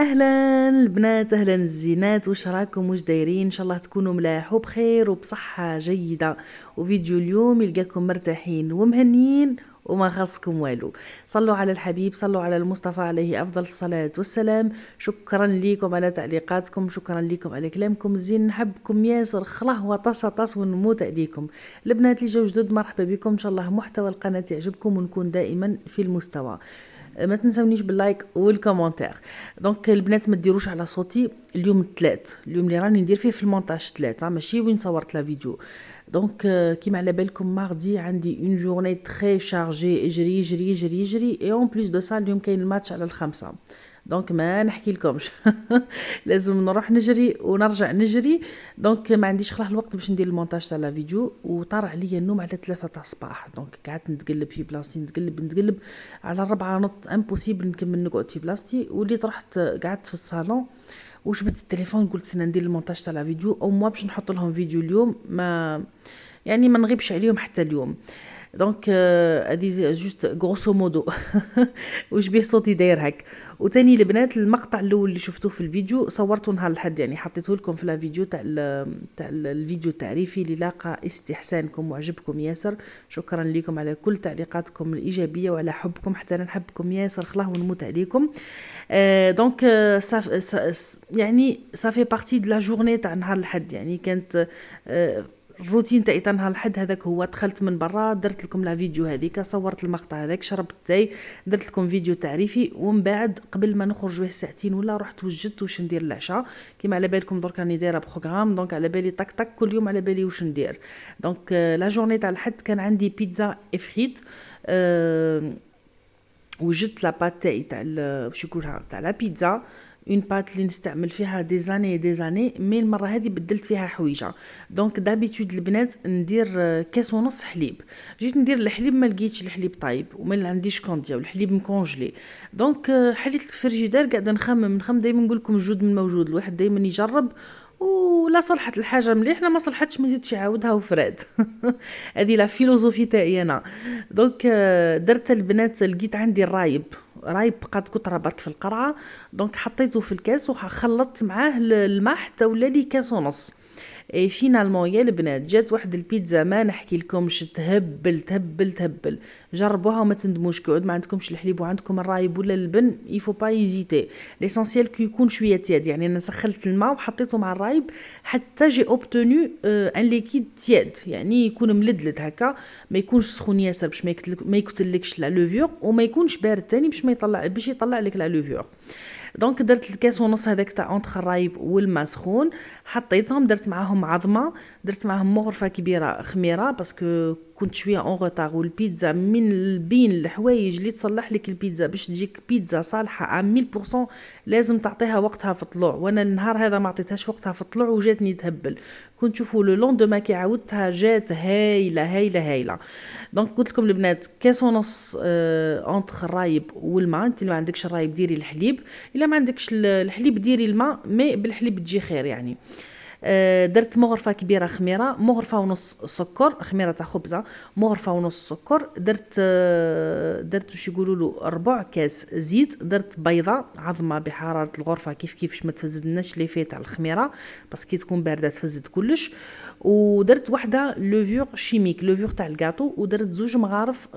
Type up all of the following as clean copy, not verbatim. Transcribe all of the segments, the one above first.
اهلا البنات، اهلا الزينات، واش راكم؟ واش دايرين؟ ان شاء الله تكونوا ملاح وبخير وبصحه جيده. وفيديو اليوم يلقاكم مرتاحين ومهنيين وما خاصكم والو. صلوا على الحبيب، صلوا على المصطفى عليه افضل الصلاه والسلام. شكرا ليكم على تعليقاتكم، شكرا ليكم على كلامكم الزين، نحبكم ياسر خله وطاس ونموت عليكم. البنات اللي جاو جدد مرحبا بكم، ان شاء الله محتوى القناه يعجبكم ونكون دائما في المستوى. ما تنسونيش باللايك والكومنتير. دونك البنات ما ديروش على صوتي اليوم الثلاث، اليوم اللي راني ندير فيه في المونتاج ثلاثه، ماشي وين صورت لا فيديو. دونك كيما على بالكم ماردي عندي اون جورني تري شارجي، اجري اجري اجري اجري، اي اون بليس دو سا اليوم كاين الماتش على الخمسة. دونك ما نحكي لكمش لازم نروح نجري ونرجع نجري. دونك ما عنديش خلاص الوقت باش ندير المونتاج تاع لا فيديو، وطار عليا النوم على 3 تاع الصباح. دونك قعدت نتقلب في بلاصتي، نتقلب على 4 نط امبوسيبل نكمل نقعد في بلاصتي. وليت رحت قعدت في الصالون وجبت التليفون، قلت سنا ندير المونتاج تاع لا فيديو او موا باش نحط لهم فيديو اليوم، ما يعني ما نغيبش عليهم حتى اليوم. دونك هذه جوست غروسو مودو وش بيه صوتي داير هك. وتاني البنات، المقطع الاول اللي شفتوه في الفيديو صورته نهار الحد، يعني حطيته لكم في الفيديو تاع الفيديو التعريفي اللي لاقى استحسانكم وعجبكم ياسر. شكرا لكم على كل تعليقاتكم الايجابيه وعلى حبكم، حتى انا نحبكم ياسر خلاه ونموت عليكم. دونك يعني صافي بارتي دو لا جورني تاع نهار الحد، يعني كانت الروتين تاعي تاع نهار الحد هذاك هو. دخلت من برا، درت لكم لا فيديو هذيك، صورت المقطع هذاك، شربت تاي، درت لكم فيديو تعريفي، ومن بعد قبل ما نخرج به ساعتين ولا رحت وجدت واش ندير العشاء. كيما على بالكم درك راني دايره بروغرام، دونك على بالي طق طق كل يوم على بالي واش ندير. دونك لا جورني تاع الحد كان عندي بيتزا افريت. وجدت لا بات تاعي تاع واش يقولها تاع لا بيتزا، اون بات اللي نستعمل فيها دي زاني دي زاني، مي المره هذه بدلت فيها حويجه. دونك دابيتود البنات ندير كاس ونص حليب. جيت ندير الحليب ما لقيتش الحليب طايب وما عنديش كونتيا والحليب مكونجلي. دونك حليت الفريجيدار قاعده نخمم دائما نقول لكم جود من موجود، الواحد دائما يجرب، ولا صلحت الحاجه مليح لا ما صلحتش ما زيدش يعاودها وفراد هذه لا فيلوزوفي تاعي انا. دونك درت البنات، لقيت عندي رايب بقات كتره برك في القرعه. دونك حطيته في الكاس وخلطت معاه الماء حتى ولا لي كاس ونص. اي فينالمون يا البنات جات واحد البيتزا ما نحكي لكمش، تهبل تهبل تهبل. جربوها وما تندموش. كي ما عندكمش الحليب وعندكم الرايب ولا اللبن، يفو با يزيتي، ليسونسيال كي يكون شويه تياد. يعني انا سخلت الماء وحطيته مع الرايب حتى جي اوبتوني ان ليكيد تياد، يعني يكون ملدلد هكا، ما يكونش سخون ياسر باش ما يقتلكش لا لوفور، وما يكونش بارد تاني باش يطلع لك لا لوفور. دونك درت الكاس ونص هذاك تاع اونتر الرايب والماء سخون، حطيتهم، درت معاهم عظمه، درت معاهم مغرفه كبيره خميره باسكو كنت شويه اون روتار. والبيتزا من بين الحوايج اللي تصلح لك البيتزا باش تجيك بيتزا صالحه 1000% لازم تعطيها وقتها في الطلوع. وانا النهار هذا ما عطيتهاش وقتها في الطلوع وجاتني تهبل. كنت تشوفوا لو لوندوما كي عاودتها جات هايله هايله هايله. دونك قلت لكم البنات كاس ونص اونتر الرايب والماء. انت اللي ما عندكش الرايب ديري الحليب، الا ما عندكش الحليب ديري الماء، مي بالحليب تجي خير يعني. درت مغرفه كبيره خميره، مغرفه ونص سكر، خميره تاع خبزه، مغرفه ونص سكر. درت واش يقولوا له ربع كاس زيت، درت بيضه عظمه بحراره الغرفه كيف باش ما تفزدناش لي في تاع الخميره، بس كي تكون بارده تفزد كلش. ودرت وحده لوفور شيميك، لوفور تاع الكاطو، ودرت زوج مغارف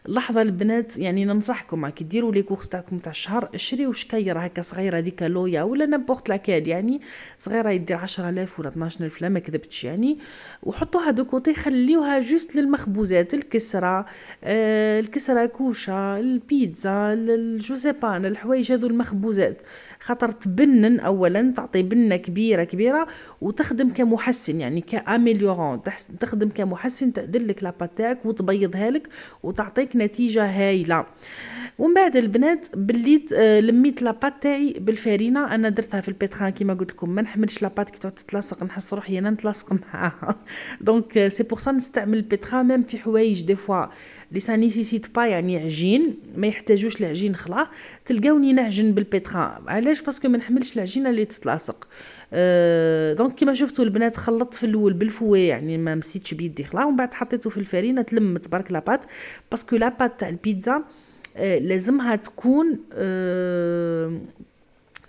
لحظه البنات. يعني ننصحكم كي ديروا لي كورس تاعكم تاع الشهر اشريوا شكيره هكا صغيره، هذيك لويا ولا نابورت لاكال، يعني صغيره يدير 10000 ولا 12000 لا ما كذبتش يعني. وحطوها دو كوتي، خليوها جوست للمخبوزات، الكسره كوشه، البيتزا، جو سي با الحوايج هذو المخبوزات، خاطر تبنن اولا، تعطي بنه كبيره كبيره، وتخدم كمحسن يعني كاميليورون، تخدم كمحسن، تعدل لك لاباط تاعك وتبيضها لك وتعطيك نتيجه هايله. ومن بعد البنات بليت لميت لاباط تاعي بالفارينه. انا درتها في البيتران كيما قلت لكم، ما نحملش لاباط كي تعود تتلاصق، نحس روحي انا نتلاصق معاها دونك سي بور سا نستعمل البيتران ميم في حوايج دي فوا لي سا نيسيسيت با، يعني عجين ما يحتاجوش العجين خلا، تلقاوني نعجن بالبيتران. علاش؟ باسكو ما نحملش العجينه اللي تتلاصق. دونك كيما شفتوا البنات خلطت في الاول بالفوي، يعني ما مسيتش بيدي خلا، ومن بعد حطيته في الفارينه تلمت برك لاباط. باسكو لاباط تاع البيتزا لازمها تكون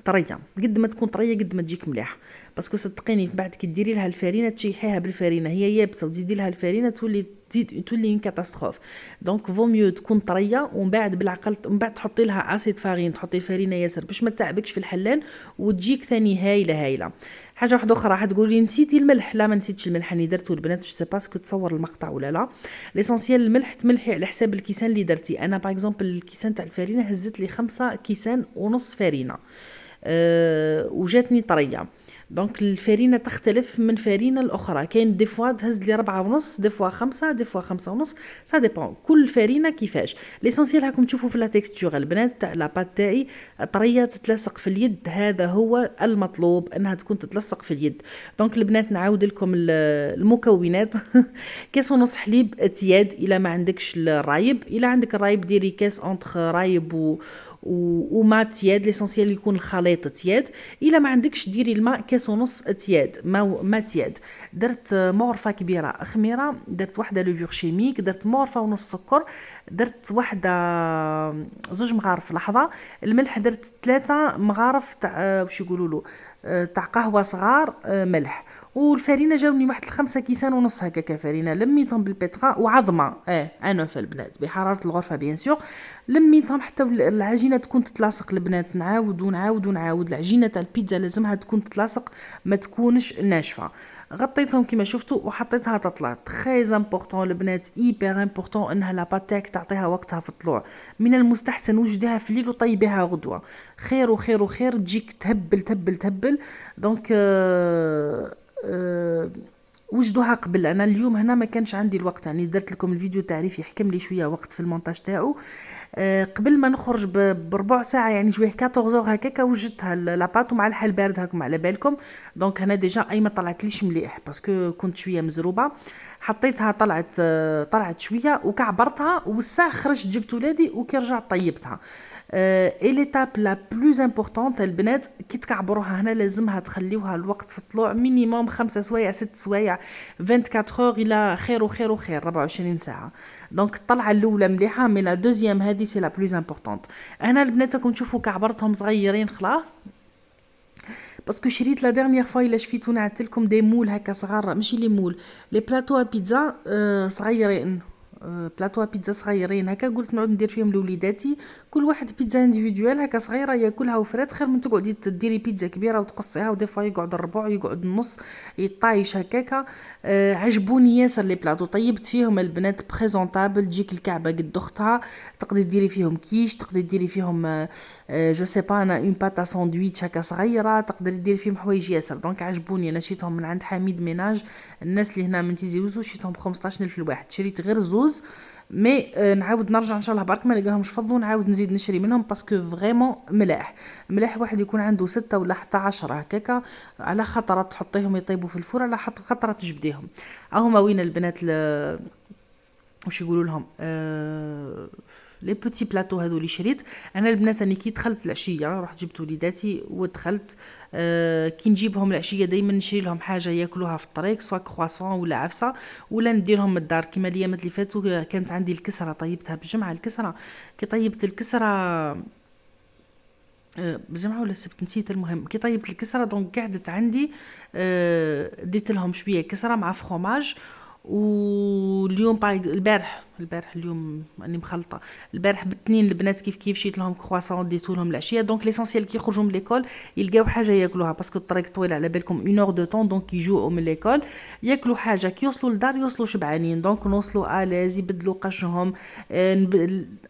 طريه، قد ما تكون طريه قد ما تجيك مليحه، باسكو صدقيني بعد كي ديري لها الفرينه تشيحيها بالفرينه هي يابسه وتزيدي لها الفرينه تولي اون كاتاستروف. دونك فو ميو تكون طريه ومن بعد بالعقل من بعد تحطي لها اسيد فارين، تحطي الفرينه ياسر باش ما تعبكش في الحلال وتجيك ثاني هايله. حاجه واحده اخرى حتقولي نسيتي الملح، لا ما نسيتش الملح، راني درتو البنات جو سي با اسكو تصور المقطع ولا لا. ليسونسيال الملح تملحي على حساب الكيسان اللي درتي. انا باغ اكزومبل الكيسان تاع الفرينه هزت لي 5 كيسان ونص فرينه وجاتني طريه. دونك الفرينه تختلف من فرينه الاخرى، كاين دي فوا تهز لي 4 ونص، دي فوا 5، دي فوا 5 ونص، سا ديبون كل فرينه كيفاش. ليسونسيال راكم تشوفوا في لا تيكستور البنات تاع لا بات تاعي طريه تتلصق في اليد، هذا هو المطلوب انها تكون تتلصق في اليد. دونك البنات نعاود لكم المكونات كاس ونص حليب تياد الا ما عندكش الرايب، الا عندك الرايب ديري كاس اونتر رايب وما تياد، ليسونسيال يكون الخليط تياد. الا ما عندكش ديري الماء كاس ونص تياد ما تياد. درت مغرفه كبيره خميره، درت واحده لوفور شيميك، درت مغرفه ونص سكر، درت واحده 2 مغارف لحظه الملح، درت 3 مغارف تاع واش يقولوا له تاع قهوه صغار ملح. والفرينه جاوني واحد 5 كيسان ونص هكاك فرينه، لميتهم بالبيترا وعظمه انا في البنات بحراره الغرفه بيان سور، لميتهم حتى العجينه تكون تتلاصق البنات. نعاود العجينه تاع البيتزا لازمها تكون تتلاصق ما تكونش ناشفه. غطيتهم كما شفتوا وحطيتها تطلع. تري امبورطون البنات، ايبر امبورطون انها لا باتاك تعطيها وقتها في الطلوع. من المستحسن وجديها في الليل وطيبيها غدوه، خير وخير وخير تجيك تهبل. دونك وجدوها قبل. انا اليوم هنا ما كانش عندي الوقت، يعني درت لكم الفيديو تعريف يحكم لي شويه وقت في المونتاج تاعو. قبل ما نخرج بربع ساعه يعني شويه 14 هكاك وجدتها لاباط مع الحل بارد هاكم على بالكم. دونك هنا ديجا اي ما طلعتليش مليح باسكو كنت شويه مزروبه. حطيتها طلعت شويه وكعبرتها والساعه خرجت جبت ولادي وكي رجعت طيبتها. اي ليتاب لا بلوز امبورطونت البنات كي تكعبروها هنا لازمها تخليوها الوقت في الطلوع مينيموم 5 سوايع 6 سوايع 24 اور الى خير 24 ساعه. دونك الطلعه الاولى مليحه مي لا دوزيام هذه سي لا بلوز امبورطونت. انا البنات راكم تشوفوا كعبرتهم صغيرين خلاص باسكو شريت لا ديرنيير فوا الا شفيتو نعت لكم دي مول هكا صغار، ماشي لي مول لي بلاطو بيتزا صغيرين، بلاطو بيتزا صغيرين هكا. قلت نعود ندير فيهم لوليداتي كل واحد بيتزا انديفيدوال هكا صغيره ياكلها وفرات، خير من تقعدي تديري بيتزا كبيره وتقصيها ودي فوا يقعد الربع يقعد النص يطايش هكاكا. عجبوني ياسر لي بلاطو، طيبت فيهم البنات بريزونطابل، تجيك الكعبه قد اختها، تقدري ديري فيهم كيش، تقدري ديري فيهم جو سي با انا اون باتا ساندويتش هكا صغيره، تقدري ديري فيهم حوايج ياسر. دونك عجبوني. انا شيتهم من عند حميد ميناج، الناس اللي هنا من تيزي وزو، شيتهم ب 15,000 الواحد، شريت غير زوز مي نعاود نرجع ان شاء الله برك ما نلقاهمش فضوا نعاود نزيد نشري منهم باسكو فريمون ملاح واحد يكون عنده 6 ولا حتى 10 هكاكا، على خطره تحطيهم يطيبوا في الفرن، على خطره تجبديهم. هما وين البنات واش يقولوا لهم لي بوتي بلاطو هذو اللي شريت انا البنات. اني كي دخلت العشيه رحت جبت وليداتي ودخلت كي نجيبهم العشيه دائما نشري لهم حاجه ياكلوها في الطريق، سواء كرواسون ولا عفسه ولا نديرهم من الدار. كيما الايامات اللي فاتوا كانت عندي الكسره طيبتها بالجمعه، الكسره كي طيبت الكسره بالجمعه ولا السبت نسيت، المهم كي طيبت الكسره دونك قعدت عندي ديت لهم شويه كسره مع فروماج. واليوم البارح اليوم اني مخلطه، البارح بالتنين البنات كيف شيت لهم كرواسون ديتو لهم العشيه. دونك ليسونسيال كي يخرجوا من ليكول يلقاو حاجه ياكلوها باسكو الطريق طويل على بالكم 1 اور دو طون، دونك يجوعوا من ليكول ياكلوا حاجه كي يوصلوا للدار يوصلوا شبعانين. دونك نوصلوا الاز يبدلوا قشهم.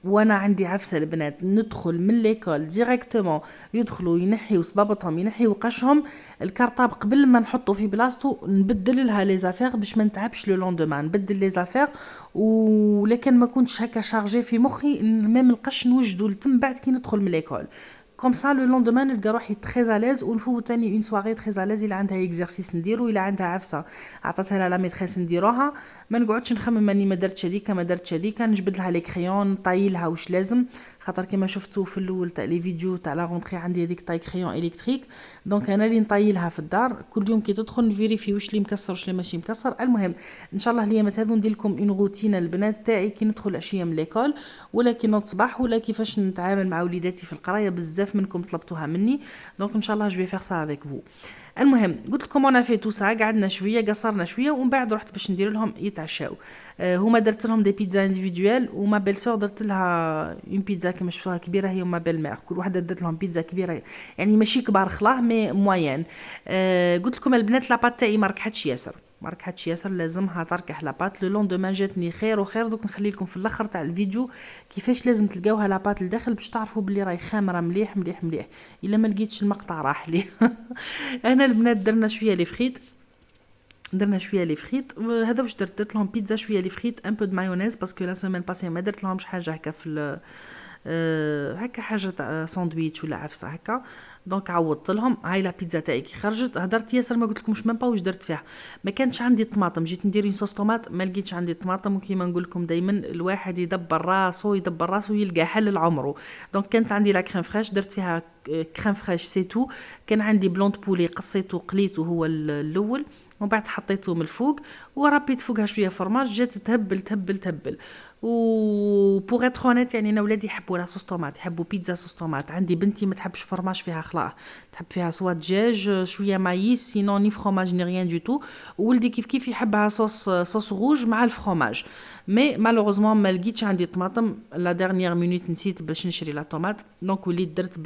وانا عندي عفسه البنات ندخل من ليكول ديريكتومون يدخلوا ينحيوا صبابطهم ينحيوا قشهم، الكرطاب قبل ما نحطوا في بلاصتو نبدل لها لي زافير باش ما نتعبش لو لوندومان، نبدل لي زافير. ولكن ما كنتش هكا شارجي في مخي ميم القش نوجدو لتم بعد كي ندخل من ليكول كوم سا لو لوندومان نلقى روحي تري اليز ونفوت ثاني اون سواري تري اليز. الا عندها اكزرسيس نديرو، الا عندها عفسه عطاتها لها لا ميتريس نديروها، ما نقعدش نخمم اني ما درتش هذيك نجبد لها لي كريون نطيلها واش لازم، خاطر كيما شفتوا في الاول تاع لي فيديو تاع لا غونطري عندي هذيك طاي كريون الكتريك، دونك انا اللي نطيلها في الدار كل يوم كي تدخل نفيريفي واش اللي مكسر واش اللي ماشي مكسر. المهم ان شاء الله الايامات هذو ندير لكم اون روتين البنات تاعي كي ندخل عشيه من ليكول ولا كي نوض صباح ولا كيفاش نتعامل مع وليداتي في القرايه. بزاف منكم طلبتوها مني، دونك ان شاء الله جو في فير سا افيك فو. المهم قلت لكم انا في تو سا، قعدنا شويه قصرنا شويه ومن بعد رحت باش ندير لهم يتعشاو. هما درت لهم دي بيتزا انديفيدوال وما بيل سور درت لها اون بيتزا كما شفتوها كبيره هي وما بيل مير، كل وحده درت لهم بيتزا كبيره يعني ماشي كبار خلاه مي موين. قلت لكم البنات لاباط تاعي ما ركحتش ياسر، ما ركحتش ياسر، لازمها تركح لاباط. لو لوندومان جاتني خير وخير. دوك نخلي لكم في الاخر تاع الفيديو كيفاش لازم تلقاوها لاباط لداخل باش تعرفوا بلي راهي خامره مليح مليح مليح. الا ما لقيتش المقطع راح لي. انا البنات درنا شويه لي فريت، درنا شويه لي فريت. هذا واش درت لهم بيتزا شويه لي فريت ان بو د مايونيز باسكو لا سيمين باسي ما درت لهمش حاجه هكا في هكا حاجه تاع ساندويتش ولا عفسه هكا. دونك عوضت لهم. هاي لا بيتزا تاعي كي خرجت هدرت ياسر ما قلت لكمش ميم با واش درت فيها. ما كانش عندي طماطم، جيت ندير صوص طوماط ما لقيتش عندي طماطم، وكيما نقول لكم دائما الواحد يدبر راسه يلقى حل لعمره. دونك كانت عندي لا كريم فريش درت فيها كريم فريش سي تو. كان عندي بلونت بولي قصيته قليته هو الاول ومن بعد حطيته من الفوق وربيت فوقها شويه فرماج جات تهبل تهبل تهبل. و بوغ اتر اونيت يعني انا ولادي يحبوا لا صوص طوماط، يحبوا بيتزا صوص طوماط. عندي بنتي ما تحبش فرماج فيها خلاص، تحب فيها سوا دجاج شويه مايس سينون ني فروماج ني ريان دو تو. ولدي كيف كيف يحبها صوص روج مع الفروماج. مي مالوغوزمون ما لقيتش عندي طماطم لا ديرنيير مينوت نسيت باش نشري لا طوماط. دونك وليت درت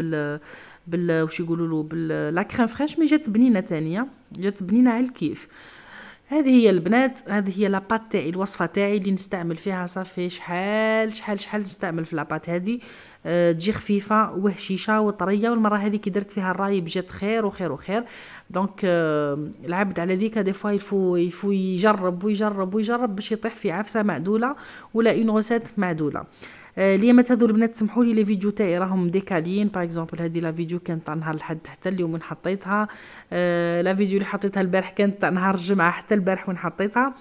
واش يقولوا له لا كريم فريش. مي جات بنينه ثانيه، جات بنينه على الكيف. هذه هي البنات، هذه هي لاباط تاعي الوصفه تاعي اللي نستعمل فيها صافي شحال نستعمل في لاباط هذه. تجي خفيفه وهشيشه وطريه، والمره هذه كي درت فيها الرايب جات خير وخير وخير. دونك العبد على ذيك دي فوا يفو يجرب ويجرب ويجرب باش يطيح في عفسه معدوله ولا اون روسيت معدوله. اليومات هذو البنات سمحوا لي لي فيديو تاعي راهم ديكالين. باغ اكزومبل هذه لا فيديو كانت تاع نهار الحد حتى اليوم وين حطيتها. لا فيديو اللي حطيتها البارح كانت تاع نهار الجمعه حتى البارح وين حطيتها.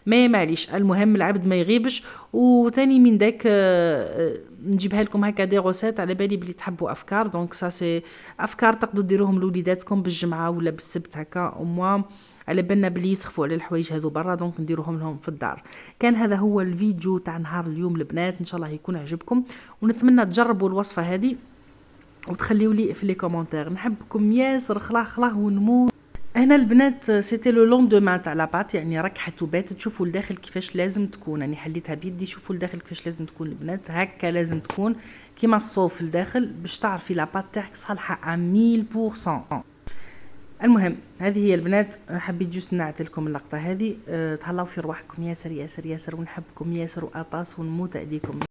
ما معليش، المهم العبد ما يغيبش. وثاني من داك نجيبها لكم هكا دي روسيت على بالي بلي تحبوا افكار. دونك سا سي افكار تقدروا ديروهم لوليداتكم بالجمعه ولا بالسبت هكا او موا على بالنا بلي يسخفوا على الحوايج هذو برا، دونك نديروهم لهم في الدار. كان هذا هو الفيديو تاع نهار اليوم البنات، ان شاء الله يكون عجبكم ونتمنى تجربوا الوصفه هذه وتخليوا لي في لي كومونتير. نحبكم ياسر خلاه ونموت. هنا البنات سيتي لو لوندومان تاع لاباط يعني ركحت وباتت. تشوفوا الداخل كيفاش لازم تكون، يعني حليتها بيدي. شوفوا الداخل كيفاش لازم تكون البنات، هكا لازم تكون كيما الصوف الداخل باش تعرفي لاباط تاعك صالحه 100%. المهم هذه هي البنات، حبيت جوست نعت لكم اللقطه هذه. تهلاو في رواحكم ياسر ياسر ياسر ونحبكم ياسر واطاس ونموت عليكم.